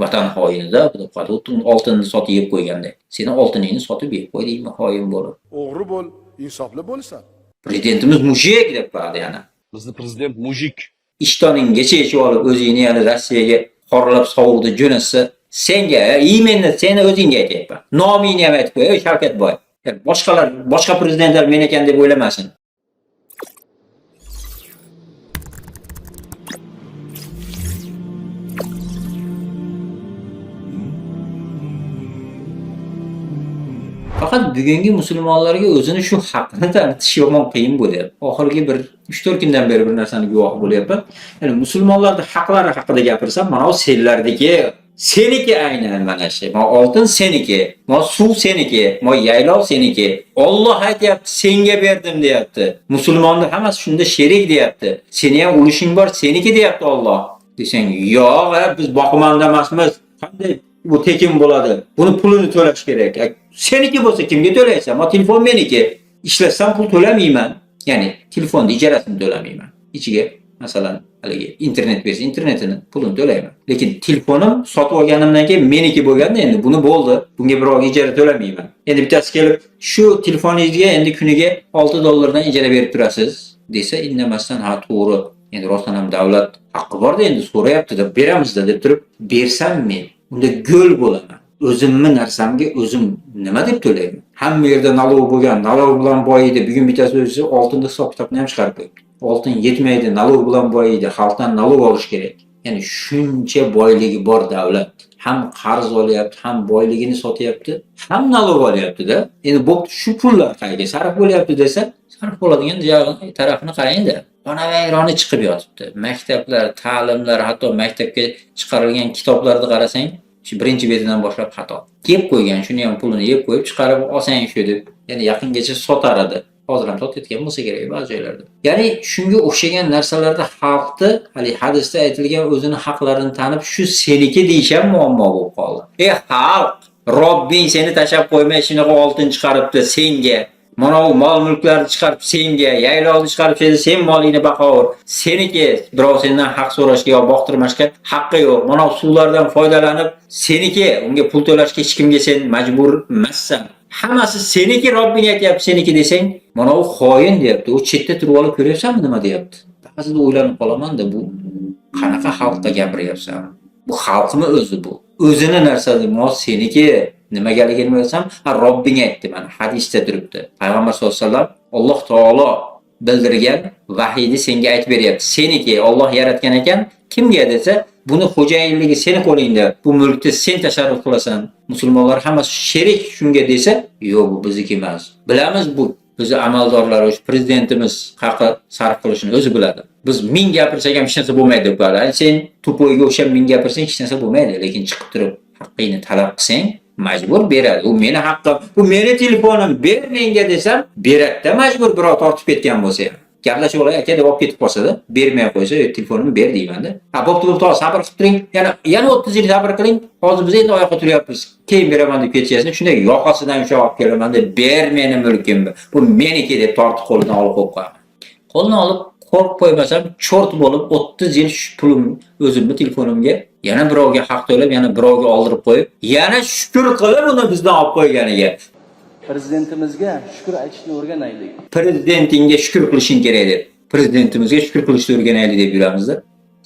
Vatan xoinida oltinni sotib yeb qo'yganda. Seni oltiningni sotib yeb qo'ydingmi xoin bo'lib. O'g'ri bo'l, insofli bo'lsan. Prezidentimiz mushuk deb qo'yadi yana. Bizni prezident mujik. Ishtoninggacha yechib olib o'zingni yana Rossiyaga qoralab sovuqda jo'natsa, senga imенно seni o'zingga aytyapman. Nomingni ham aytib qo'y, Shavkatboy. Boshqa prezidentlar men ekan deb o'ylamasin. Faqat bugungi musulmonlarga o'zini shu haqqini tanitish yomon qiyin bo'lyapti. Oxirgi bir 3-4 kundan beri bir narsani guvohi bo'lyapman. Ya'ni musulmonlarning haqlari haqida gapirsam, mana bu senlardagi seniki aynan mana shu. Ma oltin seniki, ma suv seniki, ma yaylov seniki. Alloh aytayapti, senga berdim deyapti. Musulmonlar hammasi shunda sherik deyapti. Seni ham ulushing bor, seniki deyapti Alloh. Desang, yo'q, biz boqimanda emasmiz. Qanday bu tekin bo'ladi? Buni pulini to'lash kerak. Seniki bo'lsa kimga to'laysan? Ma telefon meniki. Ishlasam pul to'lamayman. Ya'ni telefonni ijarasini to'lamayman. Ichiga masalan haligi internet bersa, internetini pulini to'layman. Lekin telefonim sotib olganimdan keyin meniki bo'lganda endi buni bo'ldi. Bunga birovga ijara to'lamayman. Endi bittasi kelib, shu telefoningizga endi kuniga $6 dan ijara berib turasiz desa, indamasdan ha to'g'ri. Endi rostdan ham davlat haqqi bor-da, endi so'rayapti deb beramiz-da deb turib, bersam men unda go'l bo'laman. O'zimni narsamga o'zim nima deb to'layman? Hamma yerda nalog bo'lgan, nalog bilan boyiydi. Bugun bittasi o'zi oltinda hisob-kitobni ham chiqarib qo'ydi. Oltin yetmaydi, nalog bilan boyiydi. Xalqdan nalog olish kerak. Ya'ni shuncha boyligi bor davlat. Ham qarz olyapti, ham boyligini sotyapti, ham nalog olyapti-da. Endi bo'pti, shu pullar qayerga sarf bo'lyapti desa, sarf bo'ladigan tarafini qarang-da. Xonavayroni chiqib yotibdi. Maktablar, ta'limlar, hatto maktabga chiqarilgan kitoblarni qarasang, shu birinchi betidan boshlab xato. Yeb qo'ygan, shuni ham pulini yeb qo'yib chiqarib olsang shu deb. Ya'ni yaqingacha sotar edi. Hozir ham sotayotgan bo'lsa kerak ba'zi joylarda. Ya'ni shunga o'xshagan narsalarda xalqni, hali hadisda aytilgan o'zini haqlarini tanib, shu seniki deyisham muammo bo'lib qoldi. Xalq, Robbing seni tashab qo'ymay shunaqa oltin chiqaribdi senga. Mana u mol-mulklarni chiqarib senga, yaylovni chiqarib sen molingni baho'r. Seniki, birov sendan haq so'rashga yo boqtirmashga haqqi yo'q. Mana u suvlardan foydalanib seniki, unga pul to'lashga hech kimga sen majbur emassan. Hammasi seniki, Robbing aytayapti seniki desang, mana u xoin deyapti. U chetda turib olib ko'ryapsanmi nima deyapti? Ba'zida o'ylanib qolaman-da, bu qanaqa xalqqa gapiryapsan? Bu xalqmi o'zi bu? O'zini narsasi, mo seniki nimagaligini bilsam, Robbing aytdi, mana hadisda turibdi. Payg'ambar sollallohu alayhi vasallam Alloh taolo bildirgan vahiyni senga aytib beryapti. Seniki Alloh yaratgan ekan, kimga desa, buni xo'jayinligi seni qo'lingda. Bu mulkni sen tasarruf qilasan. Musulmonlar hammasi sherik shunga desa, yo'q, bu bizniki emas. Bilamiz bu. Bizi amaldorlar, o'sha prezidentimiz haqi sarf qilishini o'zi biladi. Biz ming gapirsak ham hech narsa bo'lmaydi deb qo'yadi. Sen to'poyga o'xshab ming gapirsang hech narsa bo'lmaydi, lekin chiqib turib haqqingni talab qilsang, majbur beradi. U meni haqqim, bu meni telefonim, ber menga desam, beradi-da majbur birov tortib ketgan bo'lsa ham. Gaplashib olay aka deb olib ketib qolsa-da, bermay qo'ysa, telefonimni ber deyman-da. Ha, bo'pti, sabr qilib turing. Yana 30 yil sabr qiling. Hozir biz endi oyoqqa turyapmiz. Keyin beraman deb ketishasini, shunday yoqasidan ushlab olib kelaman deb, ber meni mulkimni. Bu meniki deb tortib qo'lidan olib qo'yaman. Qo'lini olib qo'rqib qo'ymasam, cho'rt bo'lib 30 yil shu pulim o'zimni telefonimga yana birovga haq to'lab, yana birovga oldirib qo'yib, yana shukr qilib uni bizdan olib qo'yganiga. Prezidentimizga shukr aytishni o'rganaylik. Prezidentingga shukr qilishing kerak deb. Prezidentimizga shukr qilishni o'rganaylik deb yuramizda.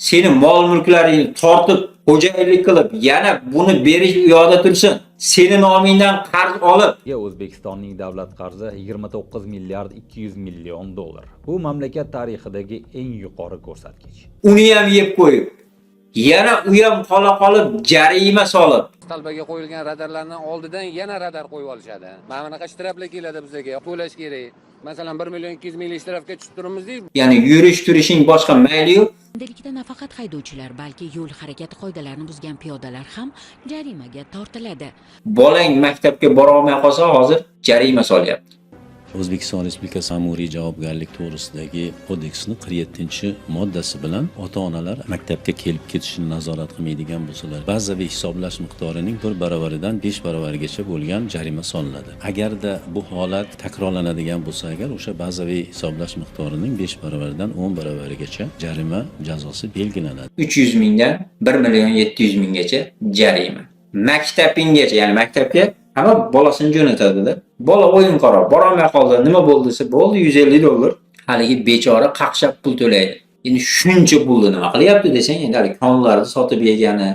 Seni mol-mulklaringni tortib, xo'jayinlik qilib, yana buni berish u yoqda tursin. Seni nomingdan qarz olib, O'zbekistonning davlat qarzi 29 milliard 200 million dollar. Bu mamlakat tarixidagi eng yuqori ko'rsatkich. Uni ham yeb qo'yib, yana u ham qolib jarima solib, talbaga qo'yilgan radarlarning oldidan yana radar qo'yib olishadi. Mana bunaqa shtraplar keladi bizga, to'lash kerak. Masalan 1 million 200 ming shtrafga tushib turibmiz deydi. Ya'ni yurish-turishing boshqa mayli-yu. Endilikda nafaqat haydovchilar, balki yo'l harakati qoidalarini buzgan piyodalar ham jarimaga tortiladi. Bolang maktabga bora olmay qolsa, hozir jarima solyapti. O'zbekiston Respublikasi ma'muriy javobgarlik to'g'risidagi kodeksning 47-moddasi bilan ota-onalar maktabga kelib ketishini nazorat qilmaydigan bo'lsalar, bazaviy hisoblash miqdorining 1 baravaridan 5 baravarigacha bo'lgan jarima solinadi. Agarda bu holat takrorlanadigan bo'lsa, agar o'sha bazaviy hisoblash miqdorining 5 baravaridan 10 baravarigacha jarima jazosi belgilanadi. 300 mingdan 1 million 700 minggacha jarima. Maktabingacha, ya'ni maktabga hamma bolasini jo'natadi-da. Bola o'yinqaro, borolmay qoldi, nima bo'ldi desa, bo'ldi 150 dollar. Haligi bechora qaqshab pul to'laydi. Endi shuncha pulni nima qilyapti desang, endi hali konlarni sotib yegani.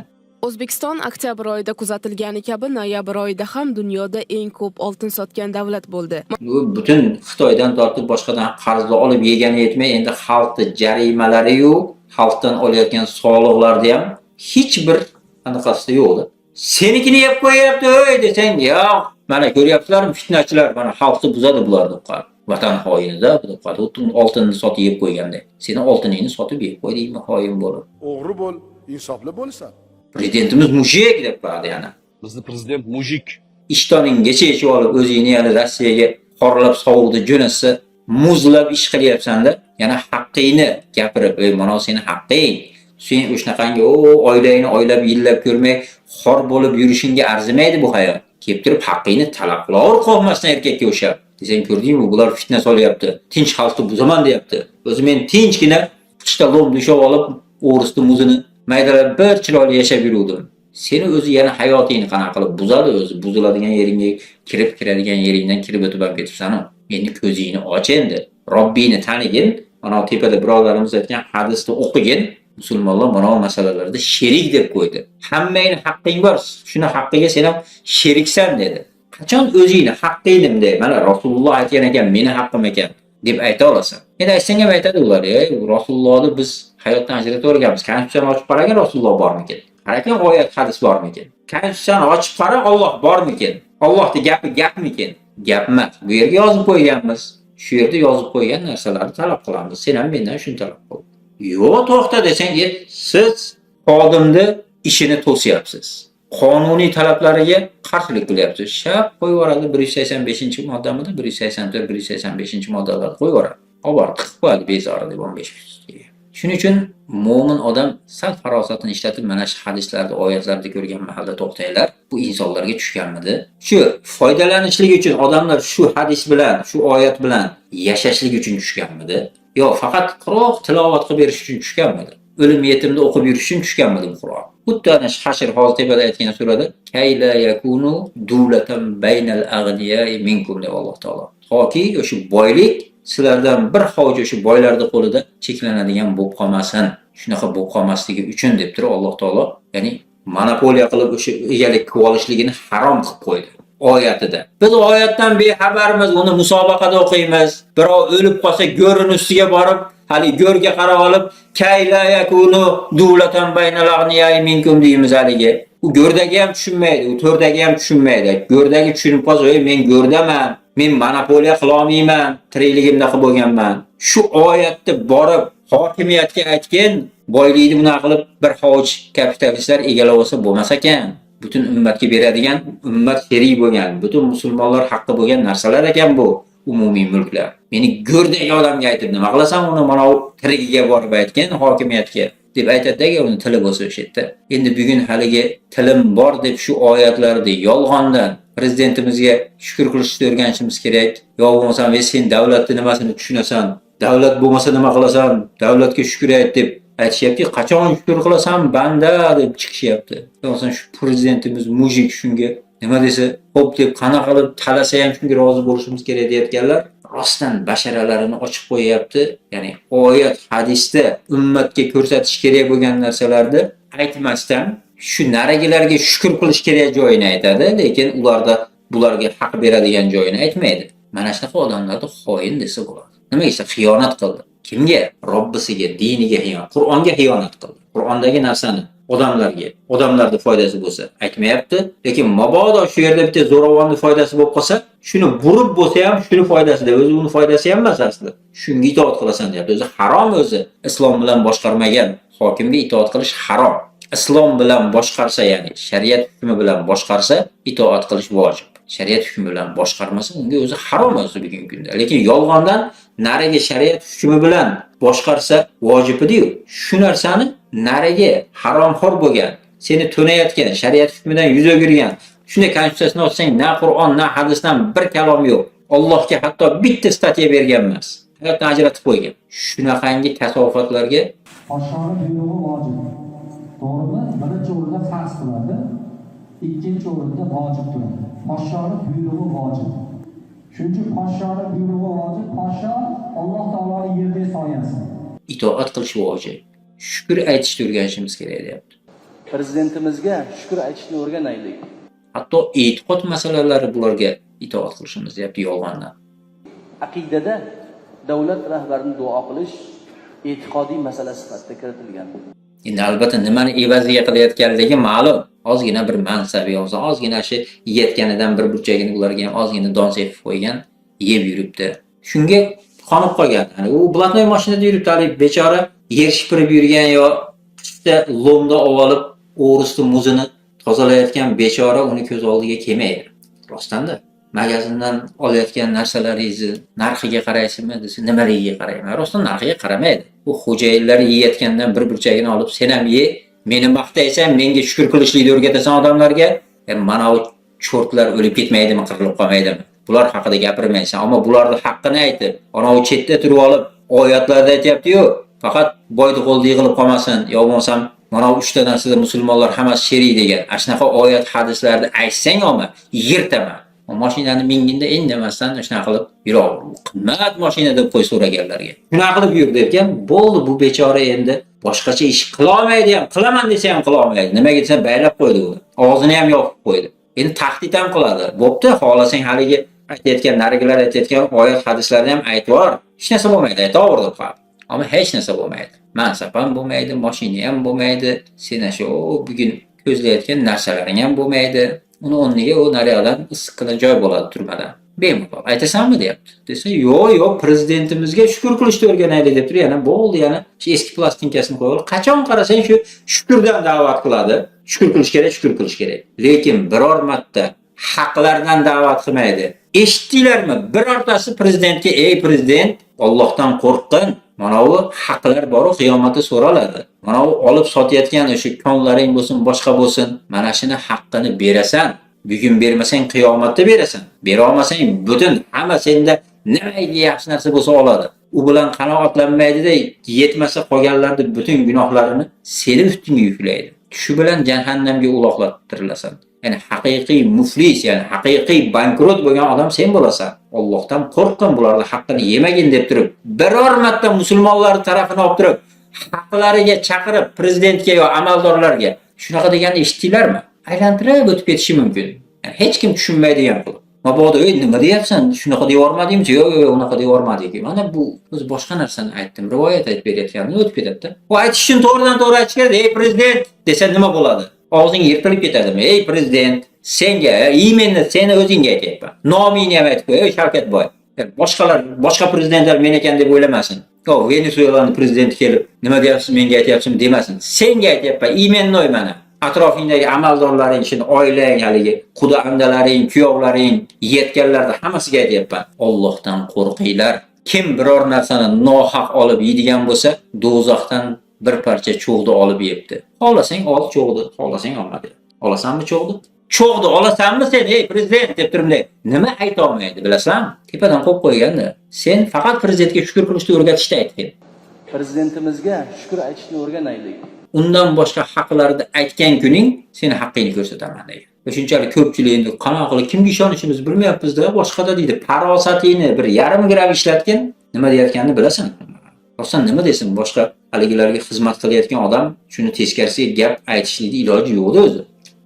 O'zbekiston oktyabr oyida kuzatilgani kabi noyabr oyida ham dunyoda eng ko'p oltin sotgan davlat bo'ldi. Bu butun Xitoydan tortib boshqadan qarzlar olib yegani yetmay, endi xalqni jarimalari-yu, xalqdan olayotgan soliqlarni ham hech bir anaqasi yo'q. Senikini yeb qo'yapti o'y desang, yo'q. Mana ko'ryapsizlarmi, fitnachilar mana xalqni buzadi bular deb qoladi. Vatan xoinida deb qoladi. Oltinni sotib yeb qo'yganda. Seni oltiningni sotib yeb qo'ydingmi, xoin bo'lib. O'g'ri bo'l, insofli bo'lsan. Prezidentimiz mushuk deb qoladi yana. Bizni prezident mujik. Ishtoninggacha yechib olib, o'zingni yana Rossiyaga qorlab sovuqda jo'natsa, muzlab ish qilyapsan-da, yana haqqingni gapirib, "Ey, mana seni haqqing. Sen o'shnaqangi oilangni oylab yillab ko'rmay, xor bo'lib yurishingga arzimaydi bu hayot. Kelib turib haqqingni talab qilaver qolmasdan erkakka o'xshab. Desang, ko'rdingmi, bular fitna solyapti. Tinch xalqni buzaman deyapti. O'zi men tinchgina qishda lomni ushlab olib, o'risni muzini maydalab bir chiroyli yashab yuruvdim. Seni o'zi yana hayotingni qanaqa qilib buzadi o'zi. Buziladigan yeringga kiradigan yeringdan kirib o'tib ham ketibsan-ku. Endi ko'zingni och endi. Robbingni tanigin. Mana tepada birodarimiz aytgan hadisni o'qigin. Musulmonlar mana bu masalalarda sherik deb qo'ydi. Hammangning haqqing bor. Shuni haqqiga sen ham sheriksan dedi. Qachon o'zingni haqqingdim deb, mana Rasululloh aytgan ekan, meni haqqim ekan deb ayta olasan. Endi aytsang ham aytadi ular, "Ey, Rasulullohni biz hayotdan ajratib o'rganamiz. Konstitutsiyani ochib qaragan Rasululloh bormikin? Qaragan oyat hadis bormikin? Konstitutsiyani ochib qara, Alloh bormikin? Allohning gapi gapmikin?" Gap emas. Bu yerga yozib qo'yganmiz. Shu yerda yozib qo'ygan narsalarni talab qilamiz. Sen ham mendan shuni talab qil. Yo'q, to'xta desang, siz xodimni ishini to'siyapsiz. Qonuniy talablariga qarshilik qilyapsiz. Shap qo'yib yuboradi 185-moddamida, 184, 185-moddalarni qo'yib yuboradi. Olib tiqib qo'yadi bezori deb 15 ga. Shuning uchun mo'min odam sal farosatini ishlatib, mana shu hadislarda, oyatlarda ko'rgan mahalda to'xtanglar. Bu insonlarga tushganmidi? Shu foydalanishlik uchun odamlar shu hadis bilan, shu oyat bilan yashashlik uchun tushganmidi? Yo, faqat quruq tilovat qilib berish uchun tushganmidi? O'lim yetimda o'qib yurish uchun tushganmidi bu Qur'on? Xuddi ana Hashr hozir tepada aytgan surada kayla yakunu dulatan baynal aghniyai minkum deb Alloh taolo. Toki o'sha boylik sizlardan bir hoj o'sha boylarning qo'lida cheklanadigan bo'lib qolmasin. Shunaqa bo'lib qolmasligi uchun deb turib Alloh taolo, ya'ni monopoliya qilib o'sha egalik qilib olishligini harom qilib qo'ydi. Oyatida. Biz oyatdan bexabarmiz, uni musobaqada o'qiymiz. Birov o'lib qolsa go'rin ustiga borib, hali go'rga qarab olib, kayla yakunu dulatan baynal aghniyai minkum deymiz haligi. U go'rdagi ham tushunmaydi, u to'rdagi ham tushunmaydi. Go'rdagi tushunib qolsa, "Ey, men go'rdaman, men monopoliya qila olmayman, tirikligimda qilib bo'lganman." Shu oyatni borib hokimiyatga aytgan, boylikni bunaqa qilib bir hoj kapitalistlar egallab olsa bo'lmas ekan. Butun ummatga beradigan, ummat sherik bo'lgan, butun musulmonlar haqqi bo'lgan narsalar ekan bu umumiy mulklar. Meni go'rdagi odamga aytib nima qilasan, uni mana u tirigiga borib aytgan hokimiyatga deb aytadidagi uni tili bo'lsa o'sha yerda. Endi bugun haligi tilim bor deb shu oyatlarni yolg'ondan prezidentimizga shukr qilishni o'rganishimiz kerak. Yo bo'lmasam, sen davlatni nimasini tushunasan, davlat bo'lmasa nima qilasan, davlatga shukr ayt deb aytishyapti. Qachon shukr qilasan banda deb chiqishyapti. Masalan shu prezidentimiz mujik shunga nima desa, xo'p deb qanaqa qilib talasa ham shunga rozi bo'lishimiz kerak deyotganlar. Rostdan basharalarini ochib qo'yapti. Ya'ni oyat, hadisda ummatga ko'rsatish kerak bo'lgan narsalarni aytmasdan shu narigilarga shukr qilish kerak joyini aytadi, lekin ularda bularga haq beradigan joyini aytmaydi. Mana shunaqa odamlarni xoin desa bo'ladi. Nima esa xiyonat qildi. Kimga? Robbisiga, diniga xiyonat, Qur'onga xiyonat qildi. Qur'ondagi narsani odamlarga, odamlarning foydasi bo'lsa aytmayapti, lekin mabodo shu yerda bitta zo'ravonning foydasi bo'lib qolsa, shuni burib bo'lsa ham shuni foydasida, o'zi uni foydasi ham emas aslida. Shunga itoat qilasan deyapti. O'zi harom o'zi. Islom bilan boshqarmagan hokimga itoat qilish harom. Islom bilan boshqarsa, ya'ni shariat hukmi bilan boshqarsa, itoat qilish vojib. shariat hukmi bilan boshqarmasa, unga o'zi harom o'zi bugungi kunda. Lekin yolg'ondan nariga shariat hukmi bilan boshqarsa vojib edi-yu. Shu narsani nariga haromxo'r bo'lgan, seni to'nayotgan, shariat hukmidan yuz o'girgan, shunday konstitutsiyasini olsang, na Qur'on, na hadisdan bir kalom yo'q. Allohga hatto bitta statiya bergan emas. Hayotdan ajratib qo'ygan. Shunaqangi tasavvufotlarga Podshohning buyrug'i vojib. To'g'rimi? Birinchi o'rinda farz turadi, ikkinchi o'rinda vojib turadi. Podshohning buyrug'i vojib. Chunki podshohning buyrug'i vojib, podshoh Alloh taoloning yerdagi soyasi. itoat qilish vojib. Shukr aytishni o'rganishimiz kerak deyapti. Prezidentimizga shukr aytishni o'rganaylik. Hatto e'tiqod masalalari bularga itoat qilishimiz deyapti yolg'ondan. Aqidada davlat rahbarini duo qilish e'tiqodiy masala sifatida kiritilgan. Endi albatta nimani evaziga qilayotganligi ma'lum. Ozgina bir mansab yo'qsa, ozgina shu yetganidan bir burchagini ularga ham ozgina don sepib qo'ygan, yeb yuribdi. Shunga qonib qolgan. Yani u blatnoy mashinada yuribdi, hali bechora yer shipirib yurgan yo qishda lomda olib o'g'risi muzini tozalayotgan bechora uni ko'z oldiga kelmaydi. Rostanda magazindan olayotgan narsalaringizni narxiga qaraysizmi desa, nimaligiga qarayman? Rostdan narxiga qaramaydi. U xo'jayinlar yeyotgandan bir burchagini olib, sen ham ye, meni maqtaysan, menga shukr qilishlikni o'rgatasan odamlarga. Mana u cho'rtlar o'lib ketmaydimi, qirilib qolmaydimi? Bular haqida gapirmaysan, ammo bularning haqqini aytib, ana u chetda turib olib, oyatlarda aytayapti-yu, faqat boyni qo'lda yig'ilib qolmasin, yo bo'lmasam mana u 3 ta narsada musulmonlar hammasi sherik degan. Ashnaqa oyat hadislarni aytsang, ama yirtaman. Mashinani minginda indamasdan shunaqa qilib yuraver. Qimmat mashina deb qo'y so'raganlarga. Shunaqa qilib yur derkan, bo'ldi, bu bechora endi boshqacha ish qila olmaydi ham, qilaman desa ham qila olmaydi. Nimaga desa baylab qo'ydi uni. Og'zini ham yopib qo'ydi. Endi tahdid ham qiladi. Bo'pti, xohlasang haligi aytayotgan, narigilar aytayotgan oyat hadislarni ham aytibor. Hech narsa bo'lmaydi, aytaverdi faqat. Ammo hech narsa bo'lmaydi. Mansab ham bo'lmaydi, mashina ham bo'lmaydi. Sen shu bugun ko'zlayotgan narsalaring ham bo'lmaydi. Uni o'rniga u nariyadan issiqqina joy bo'ladi turmadan. Bemalol aytasanmi deyapti. Desa, yo'q, prezidentimizga shukr qilishni o'rganaylik deb turib, yana bo'ldi, yana shu eski plastinkasini qo'yib, qachon qarasang shu shukrdan da'vat qiladi. Shukr qilish kerak, shukr qilish kerak. Lekin biror marta haqlardan da'vat qilmaydi. Eshitdinglarmi? Birortasi prezidentga, "Ey prezident, Allohdan qo'rqin. Mana bu haqlar bor, qiyomatda so'raladi. Mana bu olib sotayotgan o'sha konlaring bo'lsin, boshqa bo'lsin, mana shuni haqqini berasan. Bugun bermasang qiyomatda berasan. Bera olmasang butun hamma senda nimaga yaxshi narsa bo'lsa oladi. U bilan qanoatlanmaydi-da, yetmasa qolganlarni butun gunohlarini seni ustingga yuklaydi. Shu bilan jahannamga uloqlantirilasan. Ya'ni haqiqiy muflis, ya'ni haqiqiy bankrot bo'lgan odam sen bo'lasan. Allohdan qo'rqin, bularning haqqini yemagin deb turib, biror marta musulmonlar tarafini olib turib, haqlariga chaqirib prezidentga yo amaldorlarga shunaqa deganni eshitdinglarmi? Aylantirib o'tib ketishi mumkin. Yani hech kim tushunmaydigan qilib. Mabodo, "Ey, nima deyapsan? Shunaqa deyormadingmi?" "Yo'q, unaqa deyormadik." Mana bu o'zi boshqa narsani aytdim, rivoyat aytib berayotganini o'tib ketadi-da. Bu aytish uchun to'g'ridan to'g'ri aytish kerak. "Ey prezident" desa nima bo'ladi? Og'zing yirtilib ketadimi? "Ey prezident, senga, imenni seni o'zingga aytayapman. Nomingni ham aytib qo'y, ey Shavkatboy." Boshqalar, boshqa prezidentlar men ekan deb o'ylamasin. Yo'q, Venesuelaning prezidenti kelib, "Nima deyapsiz, menga aytyapsizmi?" demasin. Senga aytayapman, imennoy mana. Atrofingdagi amaldorlaring, seni oilang, haligi quda andalaring, kuyovlaring, yetganlarda hammasiga aytayapman. Allohdan qo'rqinglar. Kim biror narsani nohaq olib yeydigan bo'lsa, do'zaxdan bir parcha cho'g'ni olib yebdi. Xohlasang ol cho'g'ni, xohlasang olma dedi. Olasanmi cho'g'ni? Cho'g'ni olasanmi sen, ey prezident deb turibdi. Nima ayta olmaydi, bilasanmi? Tepadan qo'yib qo'yganda, sen faqat prezidentga shukr qilishni o'rgatishni aytgan. Prezidentimizga shukr aytishni o'rganaylik. Undan boshqa haqlarni aytgan kuning seni haqqingni ko'rsataman degan. Shunchalik ko'pchilik endi qanaqa qilib kimga ishonishimizni bilmayapmiz-da, boshqada deydi. Farosatingni bir yarim gram ishlatgan, nima deyotganini bilasan. Rostdan nima desin, boshqa haligilarga xizmat qilayotgan odam shuni teskarisiga gap aytishlikning iloji yo'q o'zi.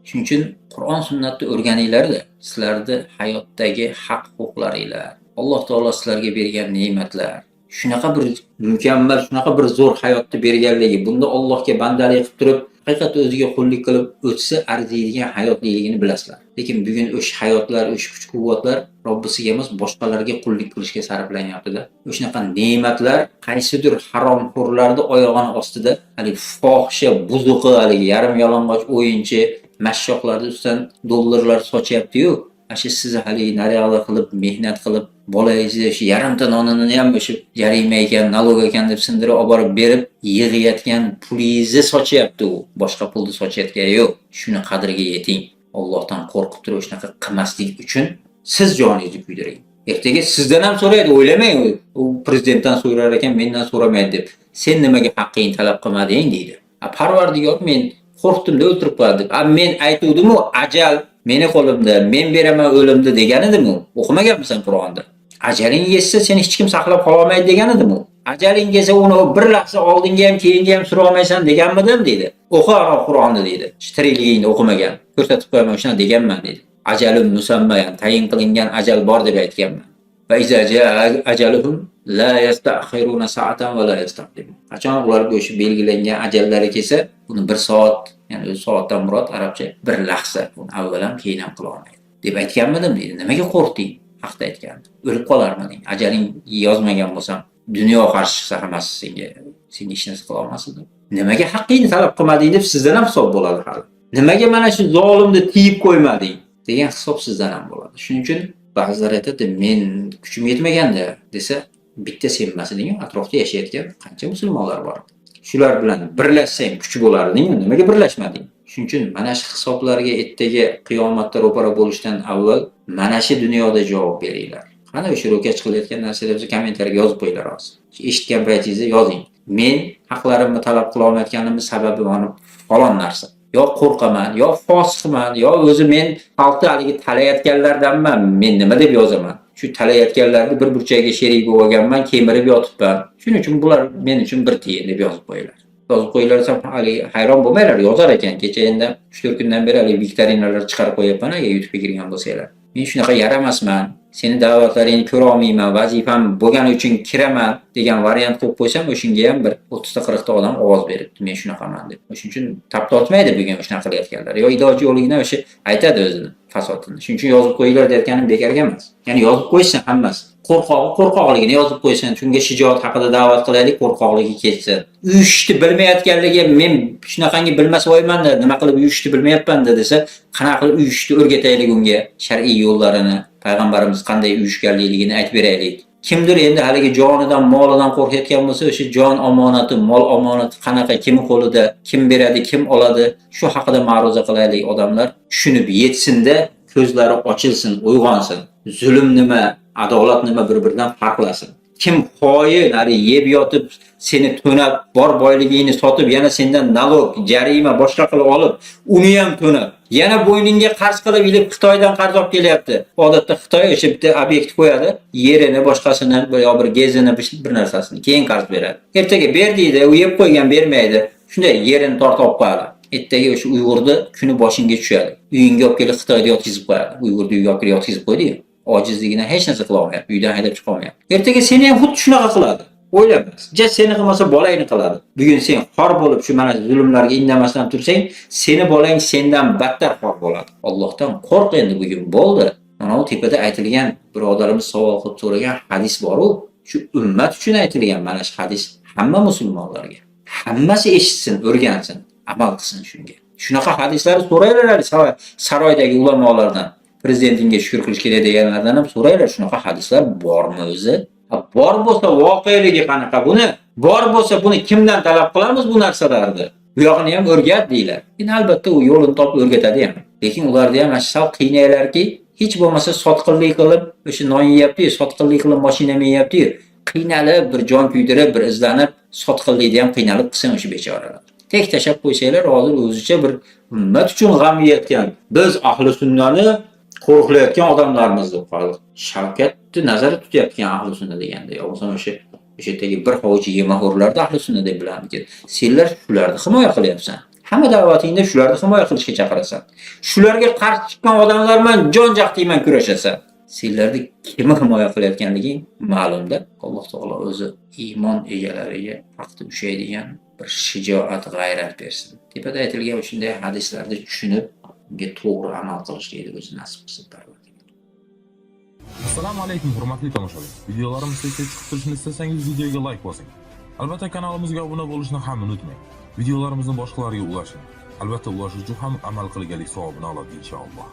Shuning uchun Qur'on sunnatni o'rganinglar-da. Sizlarni hayotdagi haq-huquqlaringlar, Alloh taolo sizlarga bergan ne'matlar, shunaqa bir mukammal, shunaqa bir zo'r hayotni berganligi, bunda Allohga bandalik qilib turib, haqiqat o'ziga qullik qilib o'tsa arziydigan hayotligini bilasizlar. Lekin bugun o'sha hayotlar, o'sha kuch-quvvatlar Robbisiga emas, boshqalarga qullik qilishga sarflanyapti-da. O'shanaqa ne'matlar qaysidir haromxo'rlarning oyog'ini ostida, hali fohisha, buzuqi, hali yarim yalang'och o'yinchi mashshoqlarning ustidan dollarlar sochyapti-yu, Shu siz hali naryoqda qilib, mehnat qilib, bolangizni shu yarimta nonini ham o'sha jarima ekan, nalog ekan deb sindirib olib borib berib, yig'iyotgan pulingizni sochyapti u. Boshqa pulni sochayotgani yo'q. Shuni qadriga yeting. Allohdan qo'rqib turib shunaqa qilmaslik uchun siz joningizni kuydiring. Ertaga sizdan ham so'raydi, o'ylamang u prezidentdan so'rar ekan, mendan so'ramaydi deb. Sen nimaga haqqingni talab qilmading deydi. Parvardigor men qo'rqdim-da o'ltirib qo'yadi deb. Men aytuvdim-ku, ajal meni qo'limda, men beraman o'limni degan edim u. O'qimaganmisan Qur'onda? Ajaling yetsa seni hech kim saqlab qola olmaydi degan edim u. Ajaling kelsa uni bir lahza oldinga ham, keyinga ham sura olmaysan deganmidim deydi. O'qi Qur'onni deydi. Tirikligingni o'qimagan. Ko'rsatib qo'yaman, shuna deganman deydi. Ajalum musammayan, tayin qilingan ajal bor deb aytganman. Va iza jaa ajaluhum la yasta'khiruna sa'atan va la yastaqdimun. Qachon ularga o'sha belgilangan ajallari kelsa, buni 1 soat, ya'ni soatdan murod arabcha 1 lahza, uni avval ham keyin ham qila olmaydi deb aytganmidim deydi. Nimaga qo'rqding? Haqda aytgan. O'lib qolarmiding? Ajaling yozmagan bo'lsam, dunyo qarshi chiqsa hammasi senga hech narsa qila olmasdi. Nimaga haqqingni talab qilmading deb sizdan ham hisob bo'ladi hali. Nimaga mana shu zolimni tiyib qo'ymading degan hisob sizdan ham bo'ladi. Shuning uchun ba'zilar aytadi, men kuchim yetmaganda desa, bitta senmasiding, atrofda yashayotgan qancha musulmonlar bor. Shular bilan birlashsang kuch bo'larding, nimaga birlashmading? Shuning uchun mana shu hisoblarga ertaga qiyomatda ro'para bo'lishdan avval mana shu dunyoda javob beringlar. Qani o'sha ro'kach qilayotgan narsalarni kommentariyga yozib qo'yinglar hozir. Eshitgan paytingizda yozing. Men haqlarimni talab qila olmayotganimning sababi mana falon narsa. Yo qo'rqaman, yo fosiqman, yo o'zi men xalqni haligi talayotganlardanman. Men nima deb yozaman? Shu talayotganlarni bir burchakka sherik bo'lib olganman, kemirib yotibman. Shuning uchun bular men uchun bir tiyin deb yozib qo'yinglar. Yozib qo'yinglar, haligi hayron bo'lmanglar, yozar ekan. Kecha endi 3-4 kundan beri haligi viktorinalar chiqarib qo'yapman, agar YouTube'ga kirgan bo'lsanglar. Men shunaqa yaramasman. Seni da'vatlaringni ko'ra olmayman, vazifam bo'lgani uchun kiraman degan variant qo'yib qo'ysam, o'shunga ham bir 30-40 ta odam ovoz beribdi. Men shunaqaman deb. Shuning uchun tap tortmaydi bugun shunaqa qilayotganlar. Yo iloji yo'qligidan o'sha aytadi o'zini fasodini. Shuning uchun yozib qo'yinglar deyotganim bekorga emas. Ya'ni yozib qo'ysin hammasi. Qo'rqoqligini yozib qo'ysin. Shunga shijoat haqida da'vat qilaylik, qo'rqoqligi ketsin. Uyushni bilmayotganligi, men shunaqangi bilmas voyman-da, nima qilib uyushni bilmayapman-da desa, qanaqa qilib uyushni o'rgataylik unga, shar'iy yo'llarini, payg'ambarimiz qanday uyushganligini aytib beraylik. Kimdir endi haligi jonidan, molidan qo'rqayotgan bo'lsa, o'sha jon omonati, mol omonati qanaqa, kim qo'lida, kim beradi, kim oladi, shu haqida ma'ruza qilaylik odamlar. Tushunib yetsin-da, ko'zlari ochilsin, uyg'onsin. Zulm nima, adolat nima bir-biridan farqlasin. Kim xoin, hali yeb yotib, seni to'nab, bor boyligingni sotib, yana sendan nalog, jarima boshqa qilib olib, uni ham to'nab, yana bo'yningga qarz qilib ilib Xitoydan qarz olib kelyapti. Odatda Xitoy o'sha bitta obyekt qo'yadi, yerini, boshqasini, yo bir gezini, bir narsasini keyin qarz beradi. Ertaga ber deydi, u yeb qo'ygan bermaydi. Shunday yerini tortib olib qo'yadi. Ertaga o'sha Uyg'urni kuni boshingga tushadi. Uyingga olib kelib Xitoyda yotkizib qo'yadi. Uyg'urni uyga olib kelib yotkizib qo'ydi-yu. Ojizligidan hech narsa qila olmayapti, uydan haydab chiqa olmayapti. Ertaga seni ham xuddi shunaqa qiladi. O'ylabsiz. Seni qilmasa bolangni qiladi. Bugun sen xor bo'lib shu mana zulmlarga indamasdan tursang, seni bolang sendan battar xor bo'ladi. Allohdan qo'rq endi bugun bo'ldi. Mana bu tepada aytilgan birodarimiz savol qilib so'ragan hadis bor-ku, shu ummat uchun aytilgan mana shu hadis hamma musulmonlarga. Hammasi eshitsin, o'rgansin, amal qilsin shunga. Shunaqa hadislarni so'raylar saroydagi ulamolardan. Prezidentinga shukr qilish kerak deganlardan ham so'raylar, shunaqa hadislar bormi o'zi? Bor bo'lsa voqealigi qanaqa buni? Bor bo'lsa buni kimdan talab qilamiz bu narsalarni? Bu yog'ini ham o'rgat deylar. Endi albatta u yo'lini topib o'rgatadi ham. Lekin ularda ham sal qiynaylarki, hech bo'lmasa sotqinlik qilib, o'sha non yeyapti-yu, sotqinlik qilib mashina minayapti-yu, qiynalib, bir jon kuydirib, bir izlanib, sotqinlikda ham qiynalib qilsin o'sha bechoralar. Tek tashab qo'ysanglar, hozir o'zicha bir ummat uchun g'am yeyotgan, biz ahli sunnani qo'riqlayotgan odamlarimiz deb qoldi. Shavkatni nazarda tutayotgan ahli sunna deganda, yo bo'lmasa o'sha yerdagi bir hoji yemahurlarda ahli sunna deb biladi. Senlar shularni himoya qilyapsan. Hamma da'vatingda shularni himoya qilishga chaqirasan. Shularga qarshi chiqqan odamlar bilan jon-jahdiyman kurashasan. Senlarni kim himoya qilayotganliging ma'lumda. Alloh taolo o'zi iymon egalariga vaqti ushaydigan bir shijoat, g'ayrat bersin. Tepada aytilgan shunday hadislarni tushunib, unga to'g'ri amal qilishni o'zi nasib qilsin. Assalomu alaykum hurmatli tomoshabin. Videolarimiz tezda chiqib turishini istasangiz videoga like bosing. Albatta kanalimizga obuna bo'lishni ham unutmang. Videolarimizni boshqalarga ulashing. Albatta ulash uchun ham amal qilganlik savobini oladi inshaalloh.